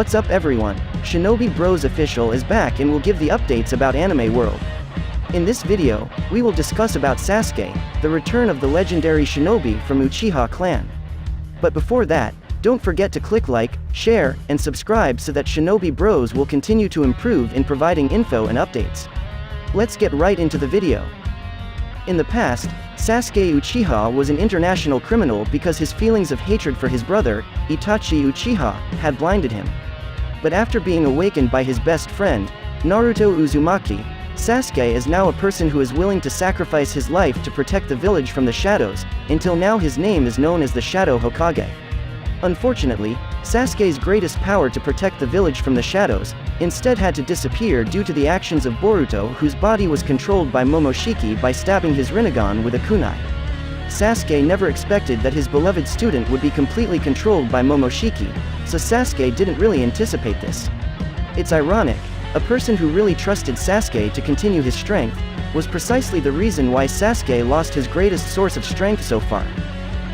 What's up everyone, Shinobi Bros Official is back and will give the updates about Anime World. In this video, we will discuss about Sasuke, the return of the legendary shinobi from Uchiha clan. But before that, don't forget to click like, share, and subscribe so that Shinobi Bros will continue to improve in providing info and updates. Let's get right into the video. In the past, Sasuke Uchiha was an international criminal because his feelings of hatred for his brother, Itachi Uchiha, had blinded him. But after being awakened by his best friend, Naruto Uzumaki, Sasuke is now a person who is willing to sacrifice his life to protect the village from the shadows. Until now his name is known as the Shadow Hokage. Unfortunately, Sasuke's greatest power to protect the village from the shadows, instead had to disappear due to the actions of Boruto, whose body was controlled by Momoshiki by stabbing his Rinnegan with a kunai. Sasuke never expected that his beloved student would be completely controlled by Momoshiki, so Sasuke didn't really anticipate this. It's ironic, a person who really trusted Sasuke to continue his strength, was precisely the reason why Sasuke lost his greatest source of strength so far.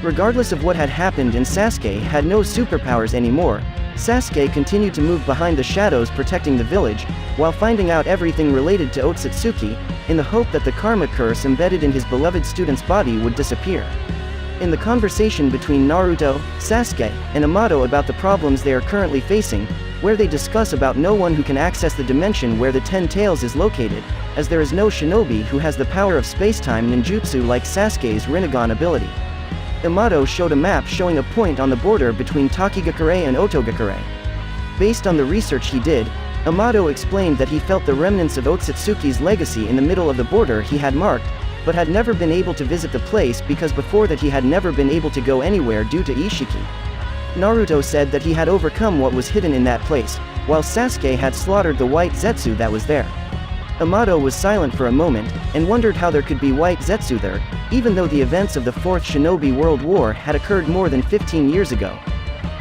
Regardless of what had happened and Sasuke had no superpowers anymore, Sasuke continued to move behind the shadows protecting the village, while finding out everything related to Otsutsuki, in the hope that the karma curse embedded in his beloved student's body would disappear. In the conversation between Naruto, Sasuke, and Amato about the problems they are currently facing, where they discuss about no one who can access the dimension where the Ten Tails is located, as there is no shinobi who has the power of spacetime ninjutsu like Sasuke's Rinnegan ability. Amato showed a map showing a point on the border between Takigakure and Otogakure. Based on the research he did, Amato explained that he felt the remnants of Otsutsuki's legacy in the middle of the border he had marked, but had never been able to visit the place because before that he had never been able to go anywhere due to Ishiki. Naruto said that he had overcome what was hidden in that place, while Sasuke had slaughtered the white Zetsu that was there. Amato was silent for a moment, and wondered how there could be white Zetsu there, even though the events of the Fourth Shinobi World War had occurred more than 15 years ago.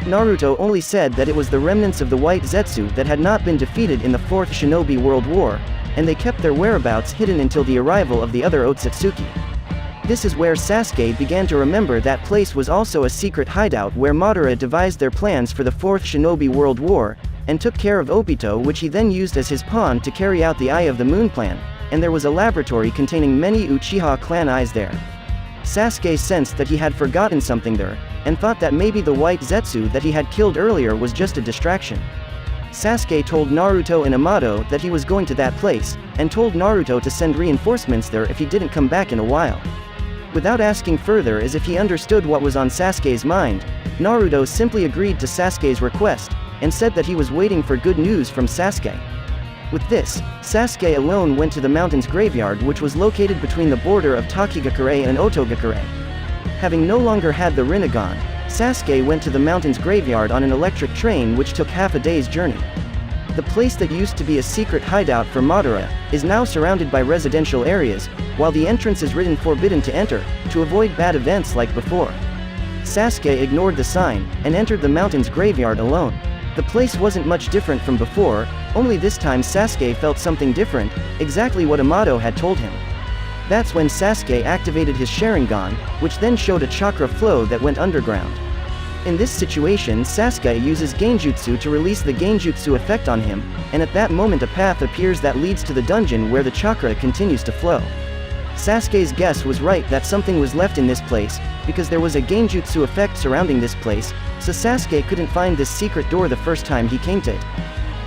Naruto only said that it was the remnants of the white Zetsu that had not been defeated in the Fourth Shinobi World War, and they kept their whereabouts hidden until the arrival of the other Otsutsuki. This is where Sasuke began to remember that place was also a secret hideout where Madara devised their plans for the Fourth Shinobi World War, and took care of Obito, which he then used as his pawn to carry out the Eye of the Moon plan, and there was a laboratory containing many Uchiha clan eyes there. Sasuke sensed that he had forgotten something there, and thought that maybe the white Zetsu that he had killed earlier was just a distraction. Sasuke told Naruto and Amato that he was going to that place, and told Naruto to send reinforcements there if he didn't come back in a while. Without asking further, as if he understood what was on Sasuke's mind, Naruto simply agreed to Sasuke's request, and said that he was waiting for good news from Sasuke. With this, Sasuke alone went to the mountain's graveyard, which was located between the border of Takigakure and Otogakure. Having no longer had the Rinnegan, Sasuke went to the mountain's graveyard on an electric train which took half a day's journey. The place that used to be a secret hideout for Madara, is now surrounded by residential areas, while the entrance is written "Forbidden to Enter", to avoid bad events like before. Sasuke ignored the sign, and entered the mountain's graveyard alone. The place wasn't much different from before, only this time Sasuke felt something different, exactly what Amato had told him. That's when Sasuke activated his Sharingan, which then showed a chakra flow that went underground. In this situation Sasuke uses Genjutsu to release the Genjutsu effect on him, and at that moment a path appears that leads to the dungeon where the chakra continues to flow. Sasuke's guess was right that something was left in this place, because there was a Genjutsu effect surrounding this place, so Sasuke couldn't find this secret door the first time he came to it.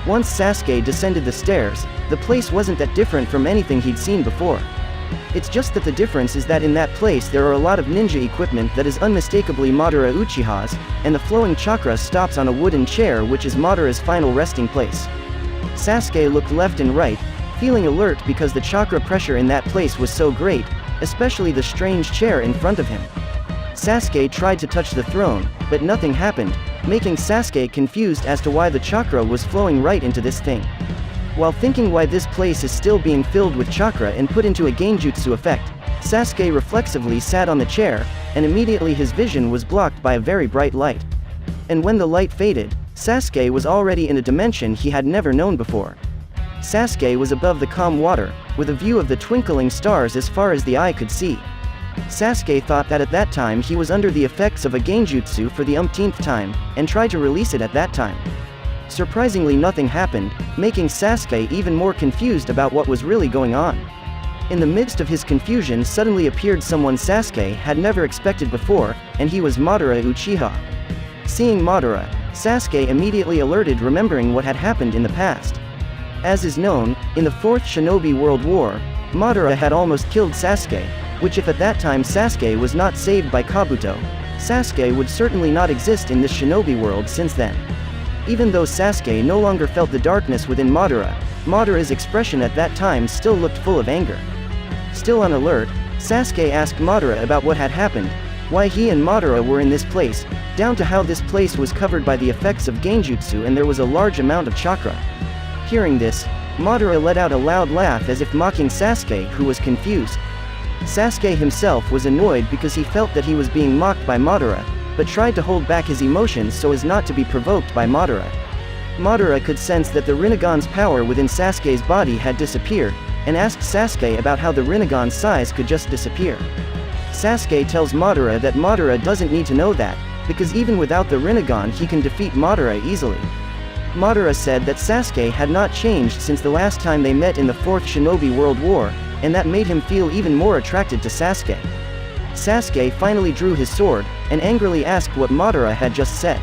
Once Sasuke descended the stairs, the place wasn't that different from anything he'd seen before. It's just that the difference is that in that place there are a lot of ninja equipment that is unmistakably Madara Uchiha's, and the flowing chakra stops on a wooden chair which is Madara's final resting place. Sasuke looked left and right, feeling alert because the chakra pressure in that place was so great, especially the strange chair in front of him. Sasuke tried to touch the throne, but nothing happened, making Sasuke confused as to why the chakra was flowing right into this thing. While thinking why this place is still being filled with chakra and put into a Genjutsu effect, Sasuke reflexively sat on the chair, and immediately his vision was blocked by a very bright light. And when the light faded, Sasuke was already in a dimension he had never known before. Sasuke was above the calm water, with a view of the twinkling stars as far as the eye could see. Sasuke thought that at that time he was under the effects of a Genjutsu for the umpteenth time, and tried to release it at that time. Surprisingly, nothing happened, making Sasuke even more confused about what was really going on. In the midst of his confusion suddenly appeared someone Sasuke had never expected before, and he was Madara Uchiha. Seeing Madara, Sasuke immediately alerted, remembering what had happened in the past. As is known, in the Fourth Shinobi World War, Madara had almost killed Sasuke, which if at that time Sasuke was not saved by Kabuto, Sasuke would certainly not exist in this shinobi world since then. Even though Sasuke no longer felt the darkness within Madara, Madara's expression at that time still looked full of anger. Still on alert, Sasuke asked Madara about what had happened, why he and Madara were in this place, down to how this place was covered by the effects of Genjutsu and there was a large amount of chakra. Hearing this, Madara let out a loud laugh as if mocking Sasuke, who was confused. Sasuke himself was annoyed because he felt that he was being mocked by Madara, but tried to hold back his emotions so as not to be provoked by Madara. Madara could sense that the Rinnegan's power within Sasuke's body had disappeared, and asked Sasuke about how the Rinnegan's size could just disappear. Sasuke tells Madara that Madara doesn't need to know that, because even without the Rinnegan he can defeat Madara easily. Madara said that Sasuke had not changed since the last time they met in the Fourth Shinobi World War, and that made him feel even more attracted to Sasuke. Sasuke finally drew his sword, and angrily asked what Madara had just said.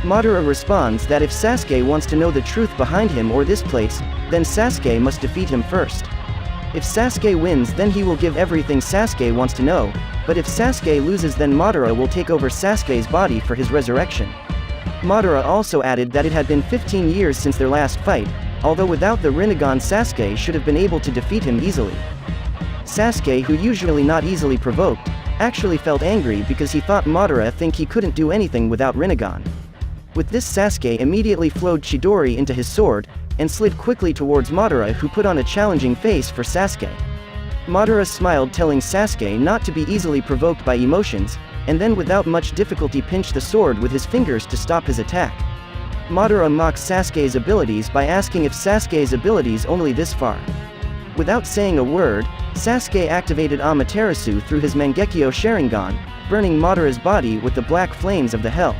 Madara responds that if Sasuke wants to know the truth behind him or this place, then Sasuke must defeat him first. If Sasuke wins, then he will give everything Sasuke wants to know, but if Sasuke loses, then Madara will take over Sasuke's body for his resurrection. Madara also added that it had been 15 years since their last fight, although without the Rinnegan Sasuke should have been able to defeat him easily. Sasuke, who usually not easily provoked, actually felt angry because he thought Madara think he couldn't do anything without Rinnegan. With this, Sasuke immediately flowed Chidori into his sword, and slid quickly towards Madara, who put on a challenging face for Sasuke. Madara smiled, telling Sasuke not to be easily provoked by emotions, and then without much difficulty pinched the sword with his fingers to stop his attack. Madara mocks Sasuke's abilities by asking if Sasuke's abilities only this far. Without saying a word, Sasuke activated Amaterasu through his Mangekyo Sharingan, burning Madara's body with the black flames of the hell.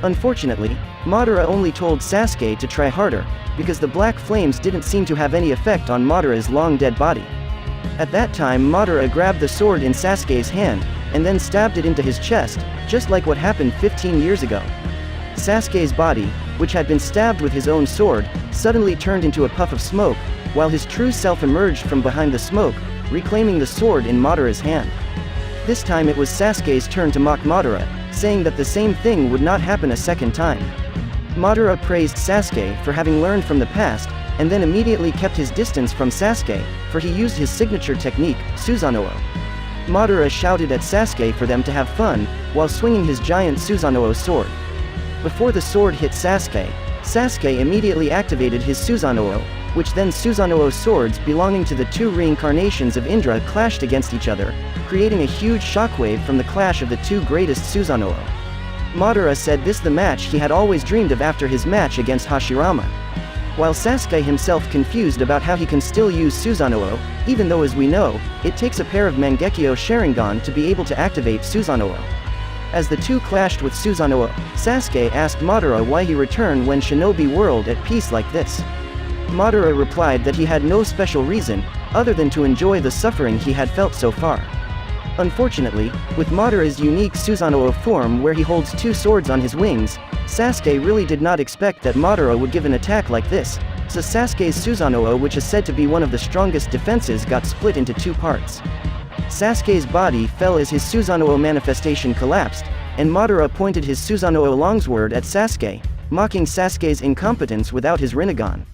Unfortunately, Madara only told Sasuke to try harder, because the black flames didn't seem to have any effect on Madara's long-dead body. At that time, Madara grabbed the sword in Sasuke's hand, and then stabbed it into his chest, just like what happened 15 years ago. Sasuke's body, which had been stabbed with his own sword, suddenly turned into a puff of smoke, while his true self emerged from behind the smoke, reclaiming the sword in Madara's hand. This time it was Sasuke's turn to mock Madara, saying that the same thing would not happen a second time. Madara praised Sasuke for having learned from the past, and then immediately kept his distance from Sasuke, for he used his signature technique, Susanoo. Madara shouted at Sasuke for them to have fun, while swinging his giant Susanoo sword. Before the sword hit Sasuke, Sasuke immediately activated his Susanoo, which then Susanoo swords belonging to the two reincarnations of Indra clashed against each other, creating a huge shockwave from the clash of the two greatest Susanoo. Madara said this the match he had always dreamed of after his match against Hashirama. While Sasuke himself confused about how he can still use Susanoo, even though as we know, it takes a pair of Mangekyo Sharingan to be able to activate Susanoo. As the two clashed with Susanoo, Sasuke asked Madara why he returned when Shinobi world at peace like this. Madara replied that he had no special reason, other than to enjoy the suffering he had felt so far. Unfortunately, with Madara's unique Susanoo form where he holds two swords on his wings, Sasuke really did not expect that Madara would give an attack like this, so Sasuke's Susanoo, which is said to be one of the strongest defenses, got split into two parts. Sasuke's body fell as his Susanoo manifestation collapsed, and Madara pointed his Susanoo longsword at Sasuke, mocking Sasuke's incompetence without his Rinnegan.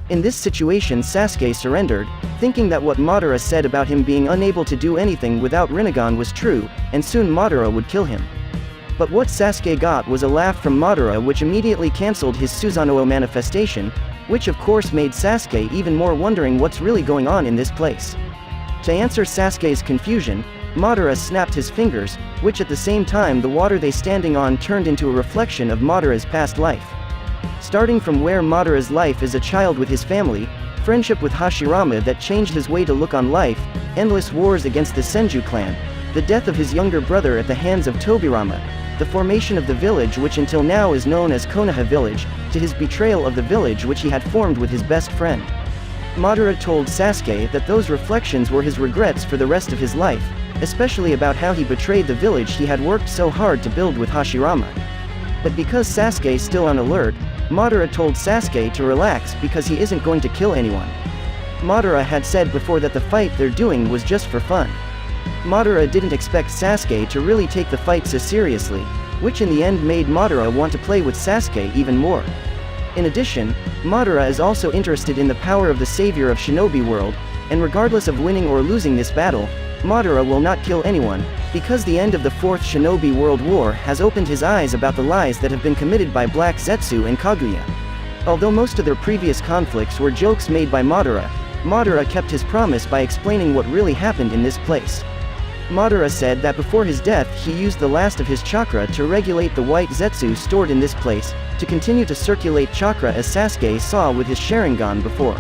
In this situation, Sasuke surrendered, thinking that what Madara said about him being unable to do anything without Rinnegan was true, and soon Madara would kill him. But what Sasuke got was a laugh from Madara, which immediately cancelled his Susanoo manifestation, which of course made Sasuke even more wondering what's really going on in this place. To answer Sasuke's confusion, Madara snapped his fingers, which at the same time the water they standing on turned into a reflection of Madara's past life. Starting from where Madara's life as a child with his family, friendship with Hashirama that changed his way to look on life, endless wars against the Senju clan, the death of his younger brother at the hands of Tobirama, the formation of the village which until now is known as Konoha Village, to his betrayal of the village which he had formed with his best friend. Madara told Sasuke that those reflections were his regrets for the rest of his life, especially about how he betrayed the village he had worked so hard to build with Hashirama. But because Sasuke's still on alert, Madara told Sasuke to relax because he isn't going to kill anyone. Madara had said before that the fight they're doing was just for fun. Madara didn't expect Sasuke to really take the fight so seriously, which in the end made Madara want to play with Sasuke even more. In addition, Madara is also interested in the power of the savior of Shinobi World, and regardless of winning or losing this battle, Madara will not kill anyone, because the end of the Fourth Shinobi World War has opened his eyes about the lies that have been committed by Black Zetsu and Kaguya. Although most of their previous conflicts were jokes made by Madara, Madara kept his promise by explaining what really happened in this place. Madara said that before his death he used the last of his chakra to regulate the white Zetsu stored in this place, to continue to circulate chakra as Sasuke saw with his Sharingan before.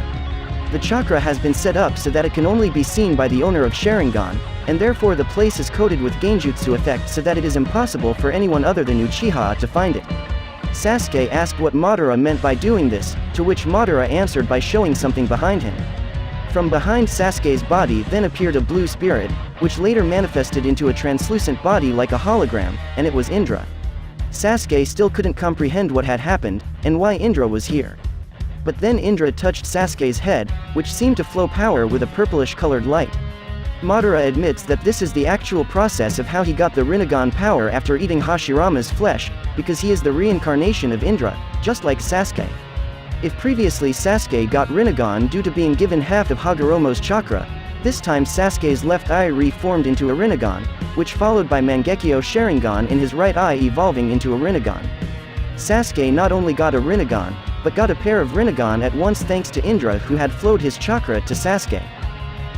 The chakra has been set up so that it can only be seen by the owner of Sharingan, and therefore the place is coated with Genjutsu effect so that it is impossible for anyone other than Uchiha to find it. Sasuke asked what Madara meant by doing this, to which Madara answered by showing something behind him. From behind Sasuke's body then appeared a blue spirit, which later manifested into a translucent body like a hologram, and it was Indra. Sasuke still couldn't comprehend what had happened, and why Indra was here. But then Indra touched Sasuke's head, which seemed to flow power with a purplish-colored light. Madara admits that this is the actual process of how he got the Rinnegan power after eating Hashirama's flesh, because he is the reincarnation of Indra, just like Sasuke. If previously Sasuke got Rinnegan due to being given half of Hagoromo's chakra, this time Sasuke's left eye reformed into a Rinnegan, which followed by Mangekyo Sharingan in his right eye evolving into a Rinnegan. Sasuke not only got a Rinnegan, but got a pair of Rinnegan at once thanks to Indra who had flowed his chakra to Sasuke.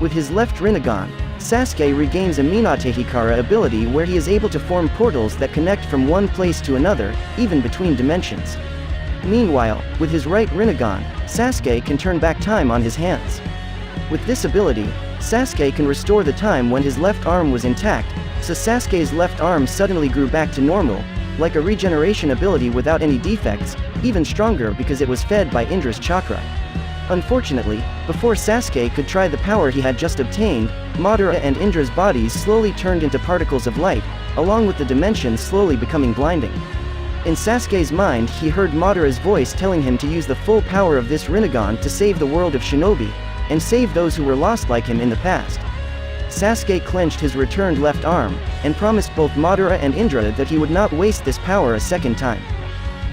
With his left Rinnegan, Sasuke regains a Minato Hikara ability where he is able to form portals that connect from one place to another, even between dimensions. Meanwhile, with his right Rinnegan, Sasuke can turn back time on his hands. With this ability, Sasuke can restore the time when his left arm was intact, so Sasuke's left arm suddenly grew back to normal, like a regeneration ability without any defects, even stronger because it was fed by Indra's chakra. Unfortunately, before Sasuke could try the power he had just obtained, Madara and Indra's bodies slowly turned into particles of light, along with the dimensions slowly becoming blinding. In Sasuke's mind he heard Madara's voice telling him to use the full power of this Rinnegan to save the world of Shinobi, and save those who were lost like him in the past. Sasuke clenched his returned left arm, and promised both Madara and Indra that he would not waste this power a second time.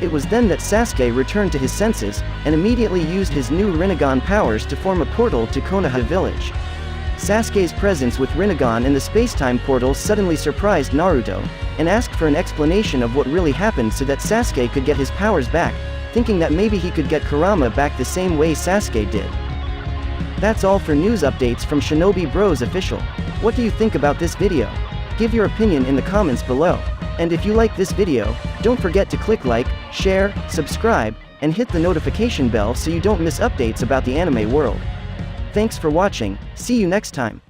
It was then that Sasuke returned to his senses, and immediately used his new Rinnegan powers to form a portal to Konoha Village. Sasuke's presence with Rinnegan in the space-time portal suddenly surprised Naruto, and asked for an explanation of what really happened so that Sasuke could get his powers back, thinking that maybe he could get Kurama back the same way Sasuke did. That's all for news updates from Shinobi Bros Official. What do you think about this video? Give your opinion in the comments below. And if you like this video, don't forget to click like, share, subscribe, and hit the notification bell so you don't miss updates about the anime world. Thanks for watching, see you next time.